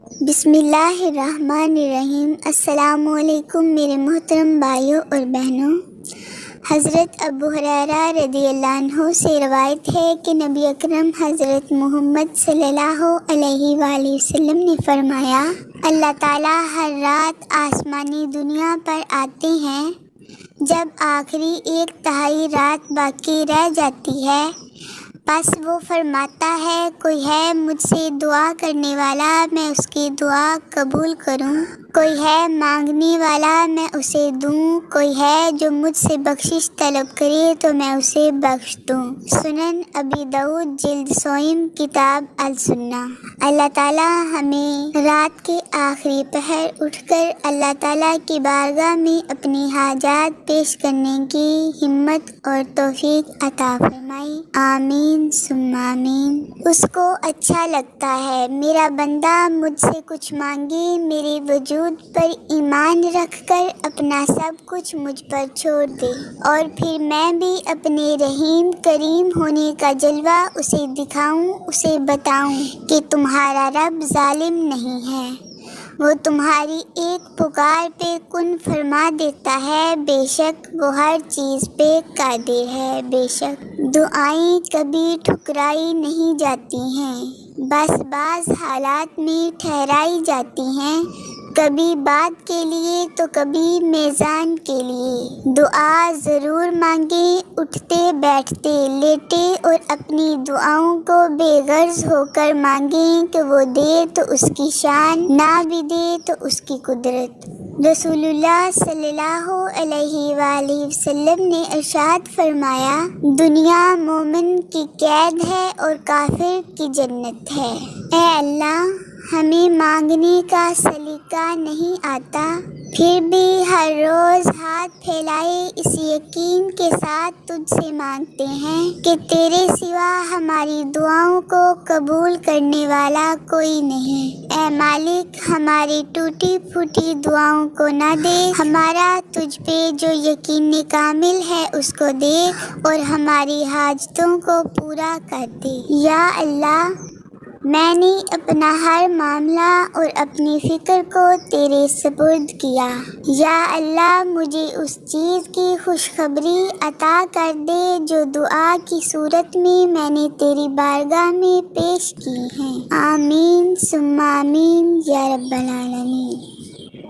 بسم اللہ الرحمن الرحیم۔ السلام علیکم میرے محترم بھائیوں اور بہنوں۔ حضرت ابو ہریرہ رضی اللہ عنہ سے روایت ہے کہ نبی اکرم حضرت محمد صلی اللہ علیہ وآلہ وسلم نے فرمایا، اللہ تعالیٰ ہر رات آسمانی دنیا پر آتے ہیں جب آخری 1/3 رات باقی رہ جاتی ہے، پس وہ فرماتا ہے کوئی ہے مجھ سے دعا کرنے والا، میں اس کی دعا قبول کروں، کوئی ہے مانگنے والا، میں اسے دوں، کوئی ہے جو مجھ سے بخشش طلب کرے تو میں اسے بخش دوں۔ سنن ابی داؤد جلد 7 کتاب السنہ۔ اللہ تعالیٰ ہمیں رات کے آخری پہر اٹھ کر اللہ تعالیٰ کی بارگاہ میں اپنی حاجات پیش کرنے کی ہمت اور توفیق عطا فرمائے، آمین ثم آمین۔ اس کو اچھا لگتا ہے میرا بندہ مجھ سے کچھ مانگے، میرے وجود پر ایمان رکھ کر اپنا سب کچھ مجھ پر چھوڑ دے، اور پھر میں بھی اپنے رحیم کریم ہونے کا جلوہ اسے دکھاؤں، اسے بتاؤں کہ تمہارا رب ظالم نہیں ہے، وہ تمہاری ایک پکار پہ کن فرما دیتا ہے، بے شک وہ ہر چیز پہ قادر ہے، بے شک دعائیں کبھی ٹھکرائی نہیں جاتی ہیں، بس بعض حالات میں ٹھہرائی جاتی ہیں، کبھی بات کے لیے تو کبھی میزان کے لیے۔ دعا ضرور مانگیں، اٹھتے بیٹھتے لیٹے، اور اپنی دعاؤں کو بے غرض ہو کر مانگیں کہ وہ دے تو اس کی شان، نہ بھی دے تو اس کی قدرت۔ رسول اللہ صلی اللہ علیہ وآلہ وسلم نے ارشاد فرمایا، دنیا مومن کی قید ہے اور کافر کی جنت ہے۔ اے اللہ، ہمیں مانگنے کا سلیقہ نہیں آتا، پھر بھی ہر روز ہاتھ پھیلائے اس یقین کے ساتھ تجھ سے مانگتے ہیں کہ تیرے سوا ہماری دعاؤں کو قبول کرنے والا کوئی نہیں۔ اے مالک، ہماری ٹوٹی پھوٹی دعاؤں کو نہ دے، ہمارا تجھ پہ جو یقین کامل ہے اس کو دے، اور ہماری حاجتوں کو پورا کر دے۔ یا اللہ، میں نے اپنا ہر معاملہ اور اپنی فکر کو تیرے سپرد کیا۔ یا اللہ، مجھے اس چیز کی خوشخبری عطا کر دے جو دعا کی صورت میں نے تیری بارگاہ میں پیش کی ہیں، آمین ثم آمین یا رب العالمین۔